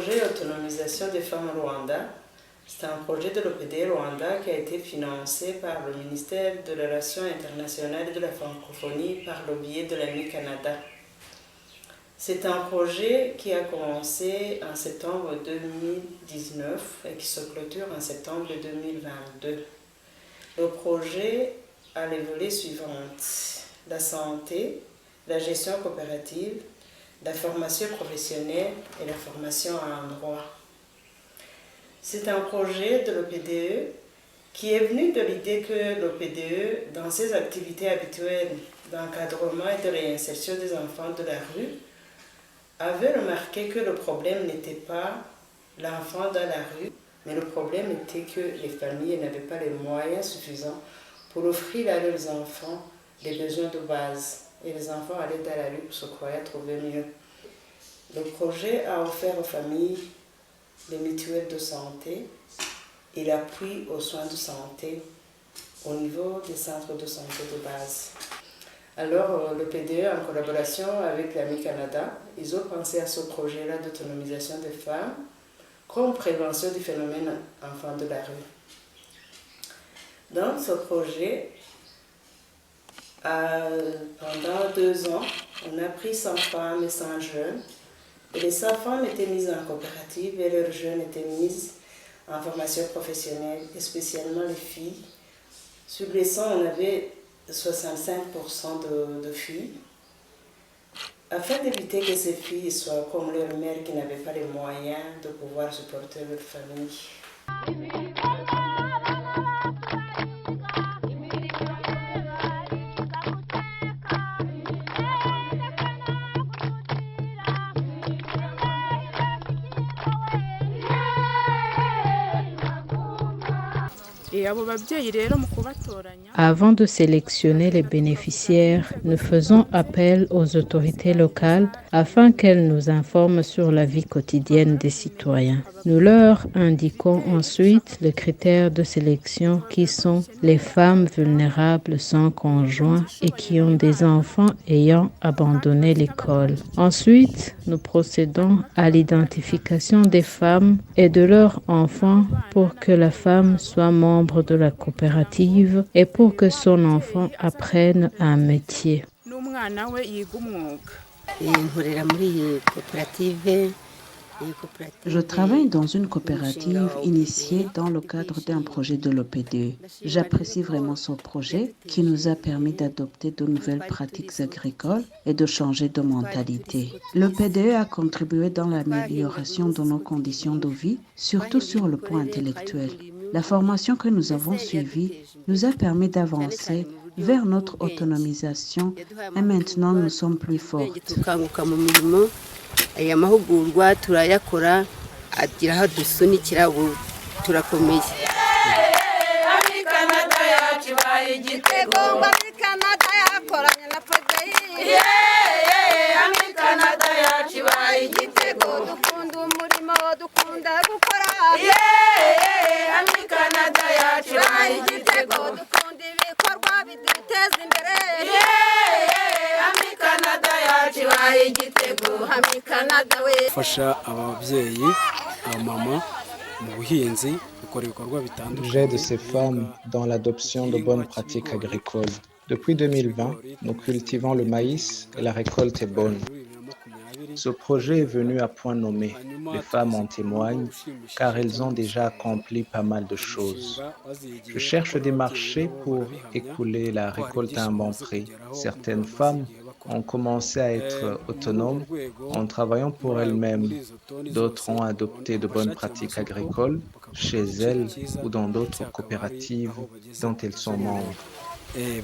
projet Autonomisation des femmes au Rwanda. C'est un projet de l'OPD Rwanda qui a été financé par le ministère de la Relations internationales et de la francophonie par le biais de l'AMI Canada. C'est un projet qui a commencé en septembre 2019 et qui se clôture en septembre 2022. Le projet a les volets suivants: la santé, la gestion coopérative, la formation professionnelle et la formation en droit. C'est un projet de l'OPDE qui est venu de l'idée que l'OPDE, dans ses activités habituelles d'encadrement et de réinsertion des enfants de la rue, avait remarqué que le problème n'était pas l'enfant dans la rue, mais le problème était que les familles n'avaient pas les moyens suffisants pour offrir à leurs enfants les besoins de base. Et les enfants allaient dans la rue pour se croire trouver mieux. Le projet a offert aux familles les mutuelles de santé et l'appui aux soins de santé au niveau des centres de santé de base. Alors, le PDE, en collaboration avec l'AMI Canada, ils ont pensé à ce projet-là d'autonomisation des femmes comme prévention du phénomène enfant de la rue. Dans ce projet, pendant 2 ans, on a pris 100 femmes et 100 jeunes. Et les 100 femmes étaient mises en coopérative et leurs jeunes étaient mises en formation professionnelle, et spécialement les filles. Sur les 100, on avait 65% de filles. Afin d'éviter que ces filles soient comme leurs mères qui n'avaient pas les moyens de pouvoir supporter leur famille. Avant de sélectionner les bénéficiaires, nous faisons appel aux autorités locales afin qu'elles nous informent sur la vie quotidienne des citoyens. Nous leur indiquons ensuite les critères de sélection qui sont les femmes vulnérables sans conjoint et qui ont des enfants ayant abandonné l'école. Ensuite, nous procédons à l'identification des femmes et de leurs enfants pour que la femme soit membre de la coopérative et pour que son enfant apprenne un métier. Je travaille dans une coopérative initiée dans le cadre d'un projet de l'OPDE. J'apprécie vraiment ce projet qui nous a permis d'adopter de nouvelles pratiques agricoles et de changer de mentalité. L'OPDE a contribué dans l'amélioration de nos conditions de vie, surtout sur le plan intellectuel. La formation que nous avons suivie nous a permis d'avancer vers notre autonomisation et maintenant nous sommes plus fortes. Aya mahugurwa turayakora agira aho dusunikira ubu turakomeye. Ami Canada yacibaye igitego, Ami Canada yakoranye na PDI. Ami Canada yacibaye igitego, dukunda umurimo dukunda gukora. Ami Canada yacibaye igitego, dukunda ibikorwa biduteza imbere. Ami Canada yacibaye igitego, Ami Canada we. Fasha ababyeyi, abamama mu buhinzi gukora ibikorwa bitandukanye. J'aide ces femmes dans l'adoption de bonnes pratiques agricoles. Depuis 2020, nous cultivons le maïs et la récolte est bonne. Ce projet est venu à point nommé. Les femmes en témoignent car elles ont déjà accompli pas mal de choses. Je cherche des marchés pour écouler la récolte à un bon prix. Certaines femmes ont commencé à être autonomes en travaillant pour elles-mêmes. D'autres ont adopté de bonnes pratiques agricoles chez elles ou dans d'autres coopératives dont elles sont membres.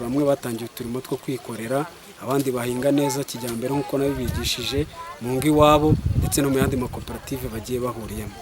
Bamwe batangiye uturimo two kwikorera, abandi bahinga neza kijyambere nk'uko nabibigishije mu ngo iwabo ndetse no mu yandi makoperative bagiye bahuriyemo.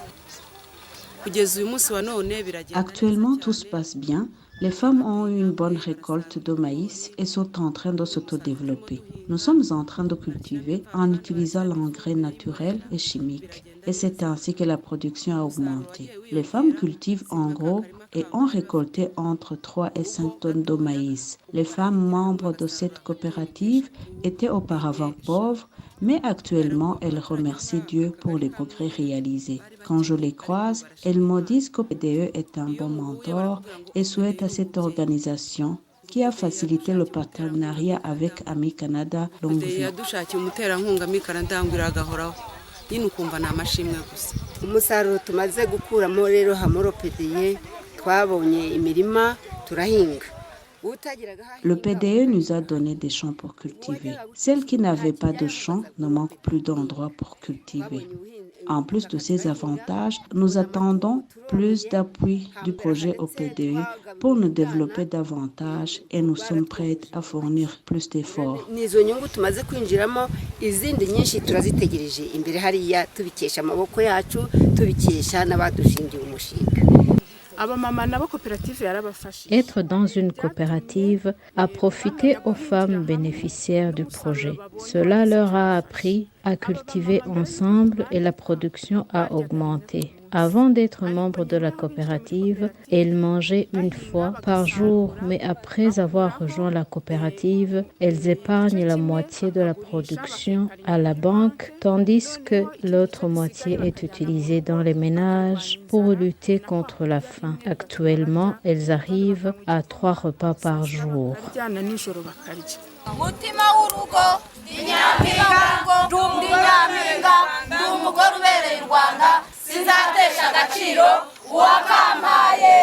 Actuellement, tout se passe bien. Les femmes ont eu une bonne récolte de maïs et sont en train de s'autodévelopper. Nous sommes en train de cultiver en utilisant l'engrais naturel et chimique. Et c'est ainsi que la production a augmenté. Les femmes cultivent en gros et ont récolté entre 3 et 5 tonnes de maïs. Les femmes membres de cette coopérative étaient auparavant pauvres, mais actuellement elles remercient Dieu pour les progrès réalisés. Quand je les croise, elles me disent qu'OPDE est un bon mentor et souhaitent à cette organisation qui a facilité le partenariat avec Ami Canada longue vie. Umusaruro tumaze gukuramo rero hamwe OPDE twabonye imirima turahinga. Le PDE nous a donné des champs pour cultiver. Celles qui n'avaient pas de champs ne manquent plus d'endroits pour cultiver. En plus de ces avantages, nous attendons plus d'appui du projet OPDE pour nous développer davantage et nous sommes prêts à fournir plus d'efforts. Nizo nyungu tumaze kwinjiramo izindi nyinshi turazitegereje imbere hariya tubikesha amaboko yacu tubikesha n'abadushingiye umushinga. Être dans une coopérative a profité aux femmes bénéficiaires du projet. Cela leur a appris à cultiver ensemble et la production a augmenté. Avant d'être membre de la coopérative, elles mangeaient une fois par jour, mais après avoir rejoint la coopérative, elles épargnent la moitié de la production à la banque, tandis que l'autre moitié est utilisée dans les ménages pour lutter contre la faim. Actuellement, elles arrivent à 3 repas par jour. Sinzatesha agaciro uwakampaye.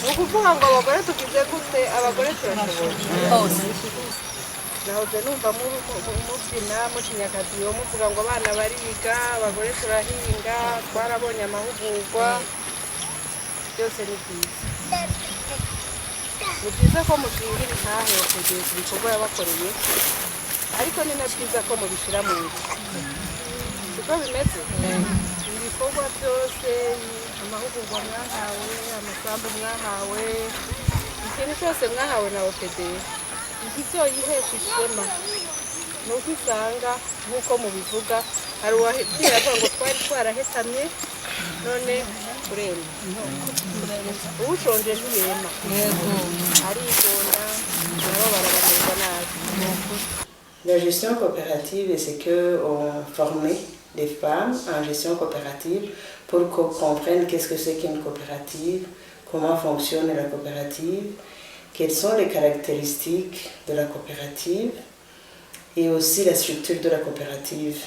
Ukuvuga ngo abagore tugize gute abagore turashoboye nahoze numva mubyina mukinyakadiyo muvuga ngo abana bariga abagore turahinga twarabonye amahugurwa byose ni byiza ni byiza ko mushingira intahe kugeza ibikorwa yabakoreye ariko ni na byiza ko mubishyira mu nzu siko bimeze ibikorwa byose amahugurwa mwahawe amasambu mwahawe ikintu cyose mwahawe na OPDE ntizoyihesha ishema ni uko usanga nk'uko mubivuga hari uwabwira ngo twari twarahetamye none uremba uwushonje ntiyema arigonda nabo barabamerwa nabi. La gestion coopérative, c'est qu'on formait les femmes en gestion coopérative pour qu'on comprenne qu'est-ce que c'est qu'une coopérative, comment fonctionne la coopérative, quelles sont les caractéristiques de la coopérative et aussi la structure de la coopérative.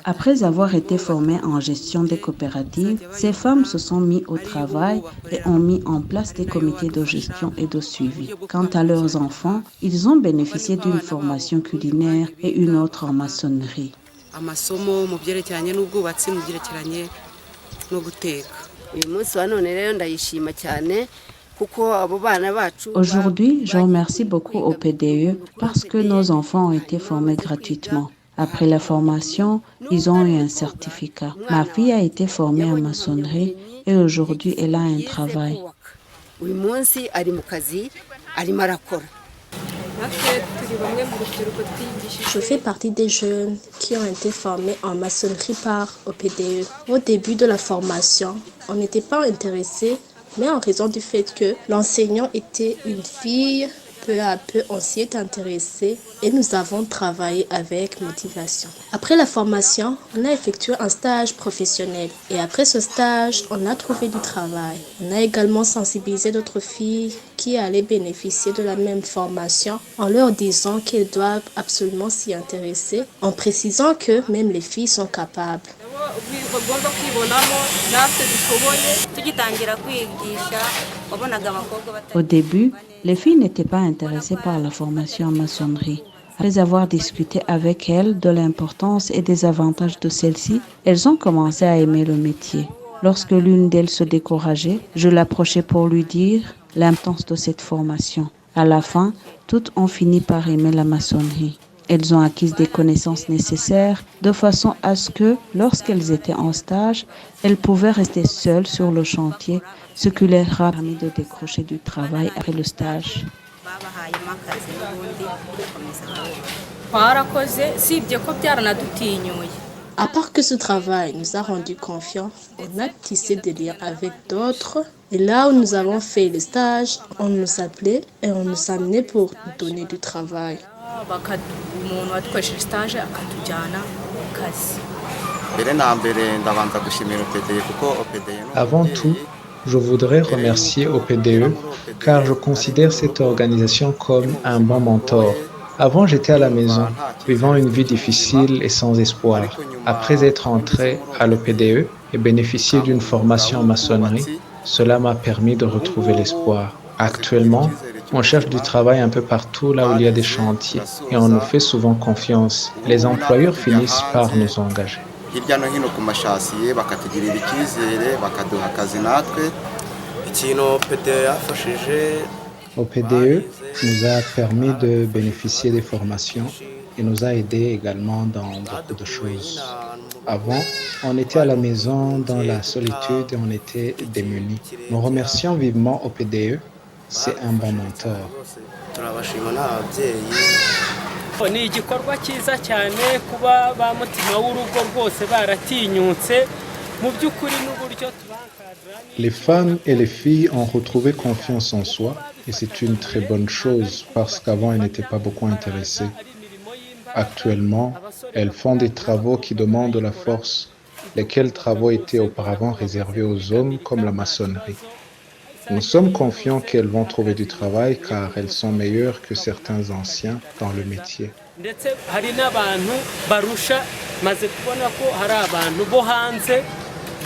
Après avoir été formées en gestion des coopératives, ces femmes se sont mises au travail et ont mis en place des comités de gestion et de suivi. Quant à leurs enfants, ils ont bénéficié d'une formation culinaire et une autre en maçonnerie. Aujourd'hui, je remercie beaucoup OPDE parce que nos enfants ont été formés gratuitement. Après la formation, ils ont eu un certificat. Ma fille a été formée en maçonnerie et aujourd'hui, elle a un travail. Je fais partie des jeunes qui ont été formés en maçonnerie par OPDE. Au début de la formation, on n'était pas intéressés, mais en raison du fait que l'enseignant était une fille, peu à peu, on s'y est intéressé et nous avons travaillé avec motivation. Après la formation, on a effectué un stage professionnel et après ce stage, on a trouvé du travail. On a également sensibilisé d'autres filles qui allaient bénéficier de la même formation en leur disant qu'elles doivent absolument s'y intéresser, en précisant que même les filles sont capables. Au début, les filles n'étaient pas intéressées par la formation en maçonnerie. Après avoir discuté avec elles de l'importance et des avantages de celle-ci, elles ont commencé à aimer le métier. Lorsque l'une d'elles se décourageait, je l'approchais pour lui dire l'importance de cette formation. À la fin, toutes ont fini par aimer la maçonnerie. Elles ont acquis des connaissances nécessaires de façon à ce que, lorsqu'elles étaient en stage, elles pouvaient rester seules sur le chantier, ce qui leur a permis de décrocher du travail après le stage. À part que ce travail nous a rendus confiants, on a tissé des liens avec d'autres. Et là où nous avons fait le stage, on nous appelait et on nous amenait pour nous donner du travail. Avant tout, je voudrais remercier OPDE car je considère cette organisation comme un bon mentor. Avant, j'étais à la maison, vivant une vie difficile et sans espoir. Après être entré à l'OPDE et bénéficier d'une formation en maçonnerie, cela m'a permis de retrouver l'espoir. Actuellement, on cherche du travail un peu partout là où il y a des chantiers et on nous fait souvent confiance. Les employeurs finissent par nous engager. OPDE nous a permis de bénéficier des formations et nous a aidés également dans beaucoup de choses. Avant, on était à la maison dans la solitude et on était démunis. Nous remercions vivement OPDE, c'est un bon mentor. Ni igikorwa cyiza cyane kuba ba mutima w'urugo rwose baratinyutse mu by'ukuri n'uburyo tubankadra. Les femmes et les filles ont retrouvé confiance en soi et c'est une très bonne chose parce qu'avant elles n'étaient pas beaucoup intéressées. Actuellement, elles font des travaux qui demandent de la force, lesquels travaux étaient auparavant réservés aux hommes comme la maçonnerie. Nous sommes confiants qu'elles vont trouver du travail car elles sont meilleures que certains anciens dans le métier. Ndetse hari n'abantu barusha maze kubona ko hari abantu bo hanze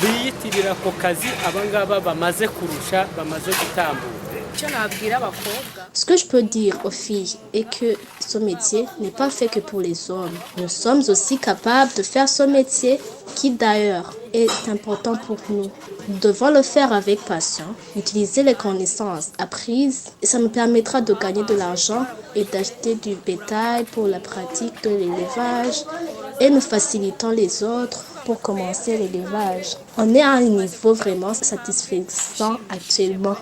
biyitirira ko kazi abangaba bamaze kurusha bamaze gutambuka. Ce que je peux dire aux filles est que ce métier n'est pas fait que pour les hommes. Nous sommes aussi capables de faire ce métier qui d'ailleurs est important pour nous. Nous devons le faire avec passion, utiliser les connaissances apprises et ça nous permettra de gagner de l'argent et d'acheter du bétail pour la pratique de l'élevage et nous facilitons les autres pour commencer l'élevage. On est à un niveau vraiment satisfaisant actuellement.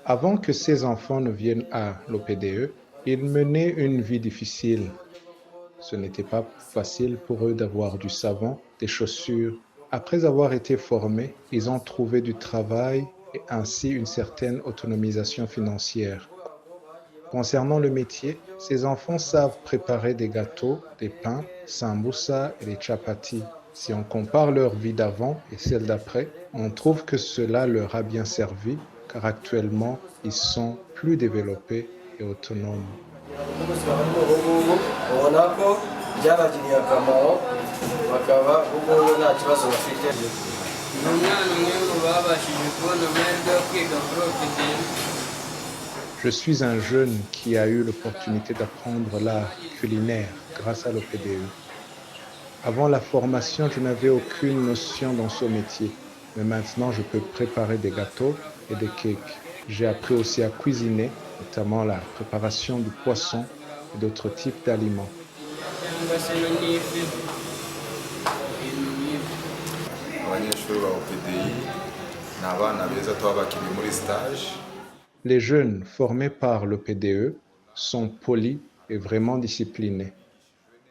Avant que ces enfants ne viennent à l'OPDE, ils menaient une vie difficile. Ce n'était pas facile pour eux d'avoir du savon, des chaussures. Après avoir été formés, ils ont trouvé du travail et ainsi une certaine autonomisation financière. Concernant le métier, ces enfants savent préparer des gâteaux, des pains, sambusa et des chapatis. Si on compare leur vie d'avant et celle d'après, on trouve que cela leur a bien servi car actuellement, ils sont plus développés et autonomes. Je suis un jeune qui a eu l'opportunité d'apprendre l'art culinaire grâce à l'OPDE. Avant la formation, je n'avais aucune notion dans ce métier, mais maintenant je peux préparer des gâteaux et des cakes. J'ai appris aussi à cuisiner, notamment la préparation du poisson et d'autres types d'aliments. Les jeunes formés par l'OPDE sont polis et vraiment disciplinés.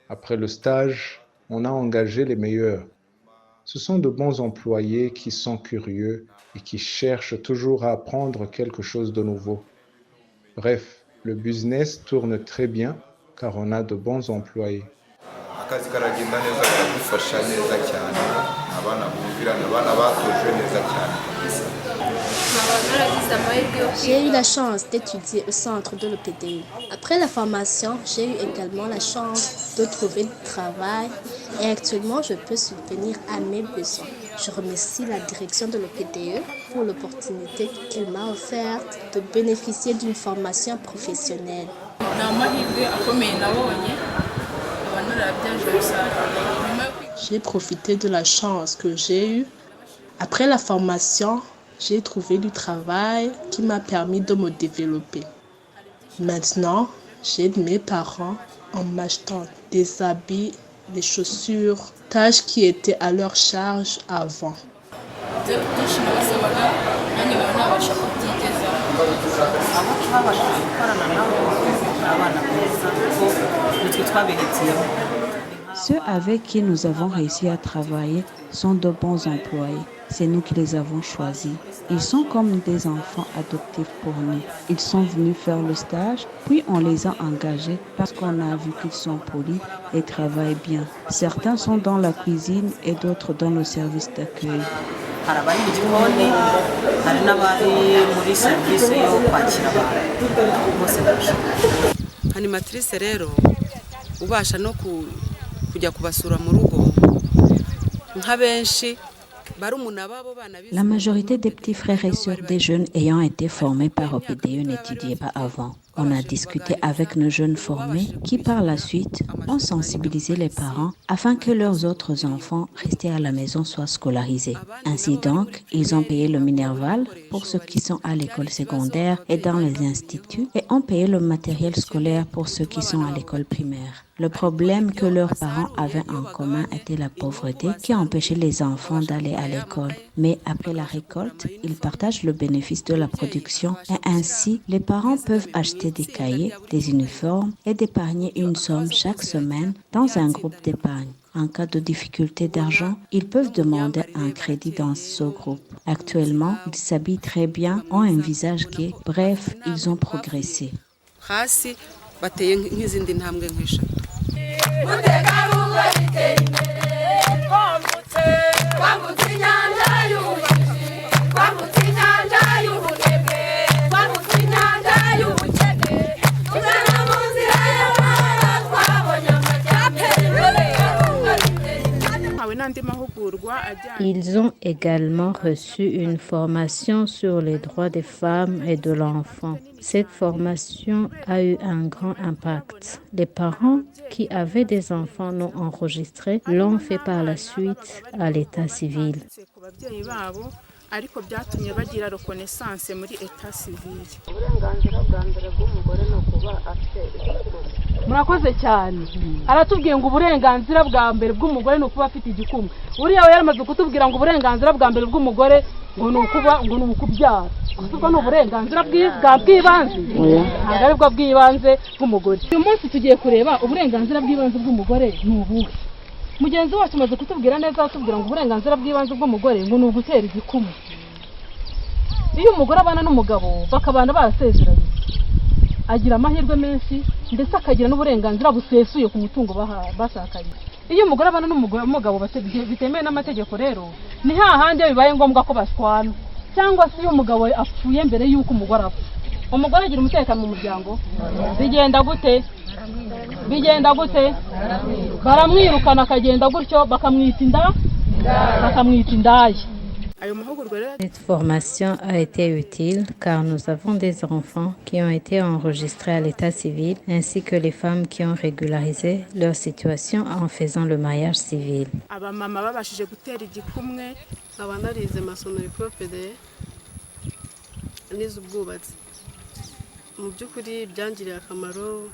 Après le stage, on a engagé les meilleurs. Ce sont de bons employés qui sont curieux et qui cherchent toujours à apprendre quelque chose de nouveau. Bref, le business tourne très bien car on a de bons employés. J'ai eu la chance d'étudier au centre de l'OPDE. Après la formation, j'ai eu également la chance de trouver du travail et actuellement je peux subvenir à mes besoins. Je remercie la direction de l'OPDE pour l'opportunité qu'elle m'a offerte de bénéficier d'une formation professionnelle. J'ai profité de la chance que j'ai eue. Après la formation, j'ai trouvé du travail qui m'a permis de me développer. Maintenant, j'aide mes parents en m'achetant des habits, des chaussures, tâches qui étaient à leur charge avant. Ceux avec qui nous avons réussi à travailler sont de bons employés. C'est nous qui les avons choisis. Ils sont comme des enfants adoptifs pour nous. Ils sont venus faire le stage, puis on les a engagés parce qu'on a vu qu'ils sont polis et travaillent bien. Certains sont dans la cuisine et d'autres dans le service d'accueil. Animatrice rero ubasha no kujya kubasura mu rugo nka benshi. La majorité des petits frères et sœurs des jeunes ayant été formés par OPDE n'étudiaient pas avant. On a discuté avec nos jeunes formés qui, par la suite, ont sensibilisé les parents afin que leurs autres enfants restés à la maison soient scolarisés. Ainsi donc, ils ont payé le Minerval pour ceux qui sont à l'école secondaire et dans les instituts et ont payé le matériel scolaire pour ceux qui sont à l'école primaire. Le problème que leurs parents avaient en commun était la pauvreté qui empêchait les enfants d'aller à l'école. Mais après la récolte, ils partagent le bénéfice de la production et ainsi, les parents peuvent acheter des cahiers, des uniformes et d'épargner une somme chaque semaine dans un groupe d'épargne. En cas de difficulté d'argent, ils peuvent demander un crédit dans ce groupe. Actuellement, ils s'habillent très bien, ont un visage gai, bref, ils ont progressé. Ils ont également reçu une formation sur les droits des femmes et de l'enfant. Cette formation a eu un grand impact. Les parents qui avaient des enfants non enregistrés l'ont fait par la suite à l'état civil. ariko byatumye bagira reconnaissance muri état civil. Murakoze cyane. Aratubwiye ngo uburenganzira bwa mbere bw'umugore no kuba afite igikumwe. Uriya we yaramaze kutubwira ngo uburenganzira bwa mbere bw'umugore ngo ni ukubyara. Kuko no uburenganzira bw'ibanze. Ntabwo ari bwo bw'ibanze bw'umugore. Uyu munsi tugiye kureba uburenganzira bw'ibanze bw'umugore ni ubuhe. Mugenzi wacu maze kutubwira neza atubwira ngo uburenganzira bw'ibanze bw'umugore ngo ni ugutera igikumwe. Iyo umugore abana n'umugabo bakabana barasezeranye agira amahirwe menshi ndetse akagira n'uburenganzira busesuye ku mutungo bashakanye. Iyo umugore abana n'umugabo bitemewe n'amategeko rero ni hahandi bibaye ngombwa ko bashwana cyangwa se iyo umugabo apfuye mbere y'uko umugore apfa. Umugore agira umutekano mu muryango bigenda gute? Baramwirukana akagenda gutyo bakamwita indaya. Cette formation a été utile car nous avons des enfants qui ont été enregistrés à l'état civil ainsi que les femmes qui ont régularisé leur situation en faisant le mariage civil. Abamama babashije gutera igikumwe abanarize masonnerie profede n'izubwubatsi. Mu byukuri byangiriye akamaro.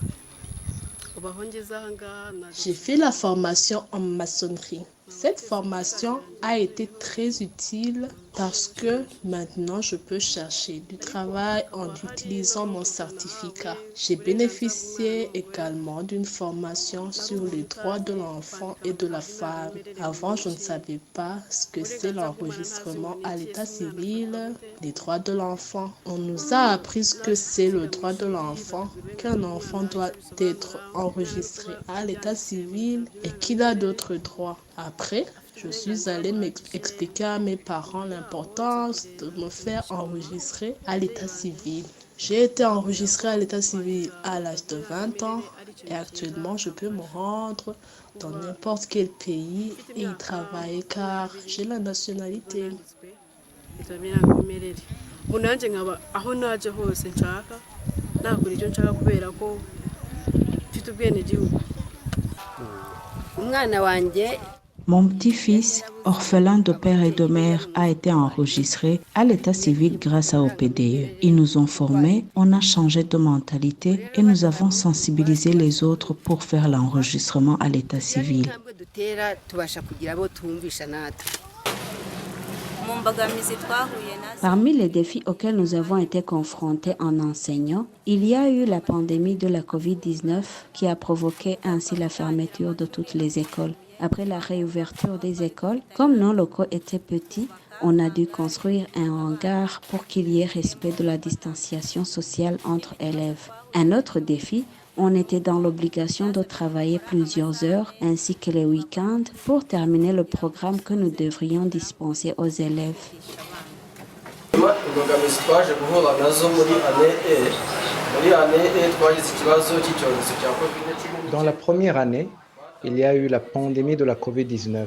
J'ai fait la formation en maçonnerie. Cette formation a été très utile parce que maintenant je peux chercher du travail en utilisant mon certificat. J'ai bénéficié également d'une formation sur les droits de l'enfant et de la femme. Avant, je ne savais pas ce que c'est l'enregistrement à l'état civil, les droits de l'enfant. On nous a appris ce que c'est le droit de l'enfant, qu'un enfant doit être enregistré à l'état civil et qu'il a d'autres droits. Après, je suis allée m'expliquer à mes parents l'importance de me faire enregistrer à l'état civil. J'ai été enregistrée à l'état civil à l'âge de 20 ans et actuellement je peux me rendre dans n'importe quel pays et y travailler car j'ai la nationalité. ufite ubwenegihugu. umwana wanjye Mon petit-fils, orphelin de père et de mère, a été enregistré à l'état civil grâce à OPDE. Ils nous ont formés, on a changé de mentalité et nous avons sensibilisé les autres pour faire l'enregistrement à l'état civil. Parmi les défis auxquels nous avons été confrontés en enseignant, il y a eu la pandémie de la COVID-19 qui a provoqué ainsi la fermeture de toutes les écoles. Après la réouverture des écoles, comme nos locaux étaient petits, on a dû construire un hangar pour qu'il y ait respect de la distanciation sociale entre élèves. Un autre défi, on était dans l'obligation de travailler plusieurs heures ainsi que les week-ends pour terminer le programme que nous devrions dispenser aux élèves. Dans la première année, il y a eu la pandémie de la COVID-19.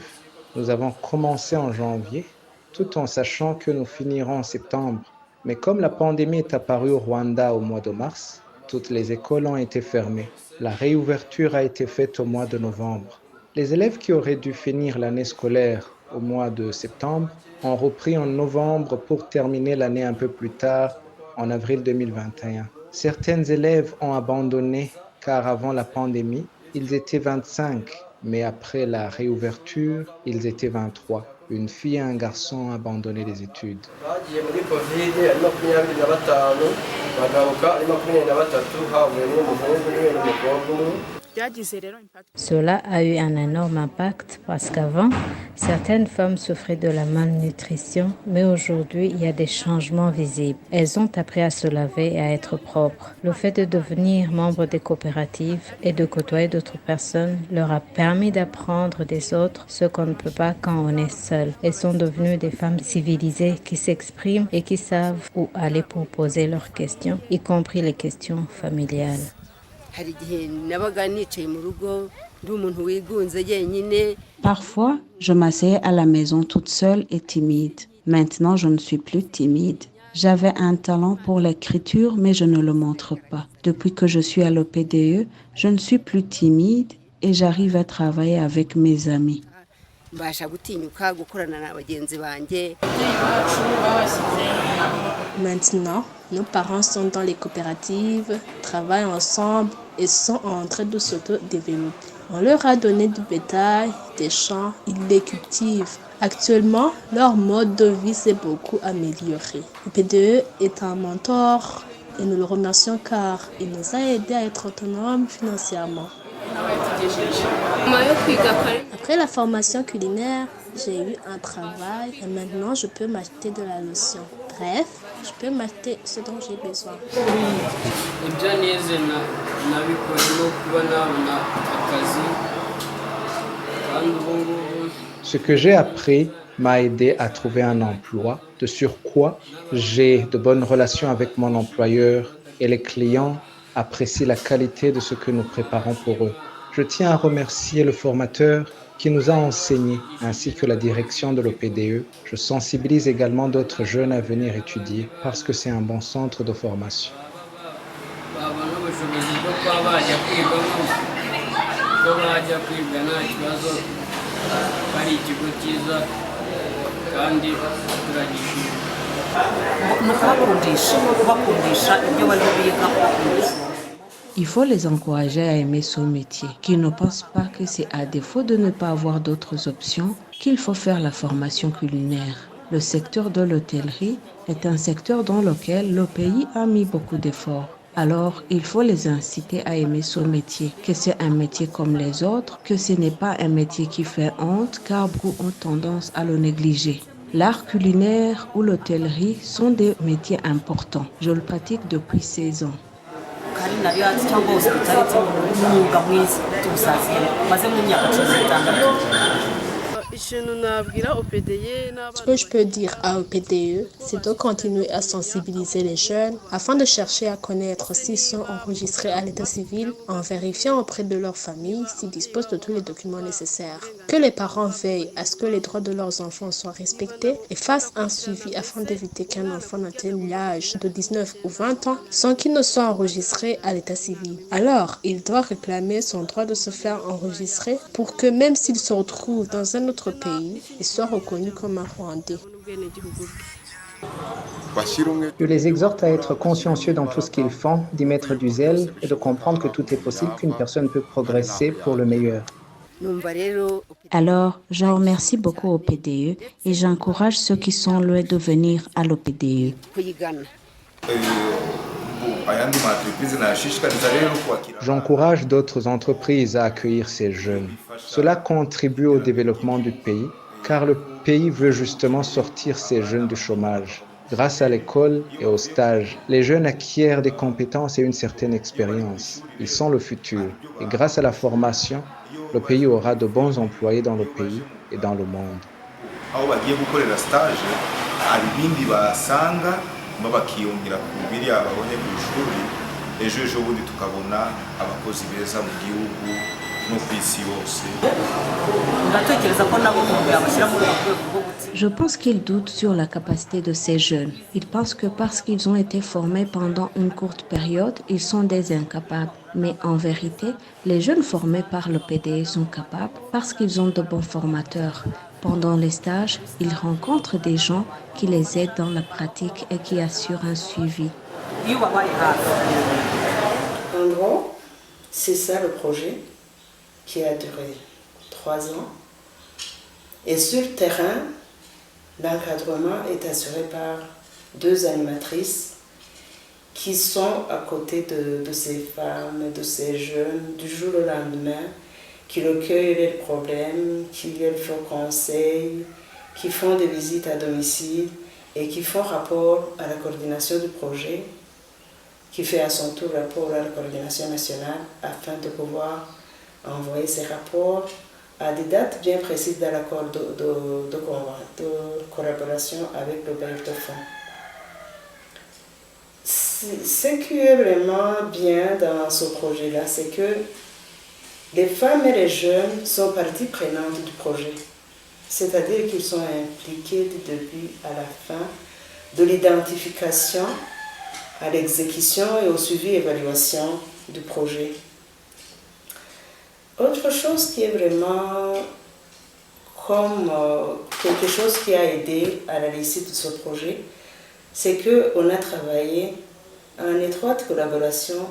Nous avons commencé en janvier, tout en sachant que nous finirons en septembre. Mais comme la pandémie est apparue au Rwanda au mois de mars, toutes les écoles ont été fermées. La réouverture a été faite au mois de novembre. Les élèves qui auraient dû finir l'année scolaire au mois de septembre ont repris en novembre pour terminer l'année un peu plus tard, en avril 2021. Certains élèves ont abandonné car avant la pandémie, ils étaient 25, mais après la réouverture, ils étaient 23. Une fille et un garçon ont abandonné les études. Cela a eu un énorme impact parce qu'avant, certaines femmes souffraient de la malnutrition, mais aujourd'hui, il y a des changements visibles. Elles ont appris à se laver et à être propres. Le fait de devenir membre des coopératives et de côtoyer d'autres personnes leur a permis d'apprendre des autres ce qu'on ne peut pas quand on est seul. Elles sont devenues des femmes civilisées qui s'expriment et qui savent où aller pour poser leurs questions, y compris les questions familiales. Parfois, je m'asseyais à la maison toute seule et timide. Maintenant, je ne suis plus timide. J'avais un talent pour l'écriture, mais je ne le montre pas. Depuis que je suis à l'OPDE, je ne suis plus timide et j'arrive à travailler avec mes amis. Maintenant, nos parents sont dans les coopératives, travaillent ensemble et sont en train de s'auto-développer. On leur a donné du bétail, des champs, ils les cultivent. Actuellement, leur mode de vie s'est beaucoup amélioré. Le PDE est un mentor et nous le remercions car il nous a aidés à être autonomes financièrement. Après la formation culinaire, j'ai eu un travail et maintenant je peux m'acheter de la lotion. Bref, je peux m'acheter ce dont j'ai besoin. Ce que j'ai appris m'a aidé à trouver un emploi. De surcroît, j'ai de bonnes relations avec mon employeur et les clients apprécient la qualité de ce que nous préparons pour eux. Je tiens à remercier le formateur qui nous a enseigné, ainsi que la direction de l'OPDE. Je sensibilise également d'autres jeunes à venir étudier parce que c'est un bon centre de formation. Il faut les encourager à aimer son métier, qu'ils ne pensent pas que c'est à défaut de ne pas avoir d'autres options qu'il faut faire la formation culinaire. Le secteur de l'hôtellerie est un secteur dans lequel le pays a mis beaucoup d'efforts. Alors, il faut les inciter à aimer son métier, que c'est un métier comme les autres, que ce n'est pas un métier qui fait honte car beaucoup ont tendance à le négliger. L'art culinaire ou l'hôtellerie sont des métiers importants. Je le pratique depuis 16 ans. Ce que je peux dire à OPDE, c'est de continuer à sensibiliser les jeunes afin de chercher à connaître s'ils sont enregistrés à l'état civil en vérifiant auprès de leur famille s'ils disposent de tous les documents nécessaires. que les parents veillent à ce que les droits de leurs enfants soient respectés et fassent un suivi afin d'éviter qu'un enfant n'atteigne l'âge de 19 ou 20 ans sans qu'il ne soit enregistré à l'état civil. Alors, il doit réclamer son droit de se faire enregistrer pour que même s'il se retrouve dans un autre pays, il soit reconnu comme un Rwandais. Je les exhorte à être consciencieux dans tout ce qu'ils font, d'y mettre du zèle et de comprendre que tout est possible, qu'une personne peut progresser pour le meilleur. Alors, je remercie beaucoup OPDE et j'encourage ceux qui sont loin de venir à l'OPDE. J'encourage d'autres entreprises à accueillir ces jeunes. Cela contribue au développement du pays, car le pays veut justement sortir ces jeunes du chômage. Grâce à l'école et au stage, les jeunes acquièrent des compétences et une certaine expérience. Ils sont le futur. Et grâce à la formation, le pays aura de bons employés dans le pays et dans le monde. Je pense qu'ils doutent sur la capacité de ces jeunes. Ils pensent que parce qu'ils ont été formés pendant une courte période, ils sont des incapables. Mais en vérité, les jeunes formés par le PDE sont capables parce qu'ils ont de bons formateurs. Pendant les stages, ils rencontrent des gens qui les aident dans la pratique et qui assurent un suivi. En gros, c'est ça le projet qui a duré 3 ans. Et sur le terrain, l'encadrement est assuré par 2 animatrices qui sont à côté de ces femmes, de ces jeunes, du jour au lendemain, qui recueillent leurs problèmes, qui leur font conseil, qui font des visites à domicile et qui font rapport à la coordination du projet, qui fait à son tour rapport à la coordination nationale afin de pouvoir envoyer ces rapports à des dates bien précises dans l'accord de collaboration avec le bailleur de fonds. Ce qui est vraiment bien dans ce projet-là, c'est que les femmes et les jeunes sont partie prenante du projet. C'est-à-dire qu'ils sont impliqués du début à la fin, de l'identification à l'exécution et au suivi et évaluation du projet. Autre chose qui est vraiment comme quelque chose qui a aidé à la réussite de ce projet, c'est qu'on a travaillé en étroite collaboration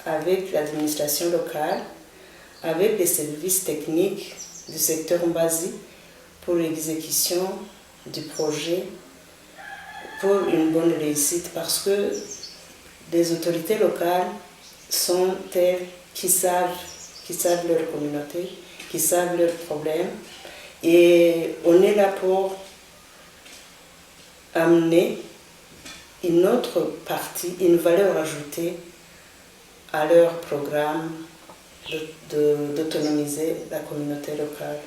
avec l'administration locale, avec les services techniques du secteur Mbazi pour l'exécution du projet pour une bonne réussite, parce que les autorités locales sont telles qui savent leur communauté, qui savent leurs problèmes, et on est là pour amener une autre partie, une valeur ajoutée à leur programme d'autonomiser la communauté locale.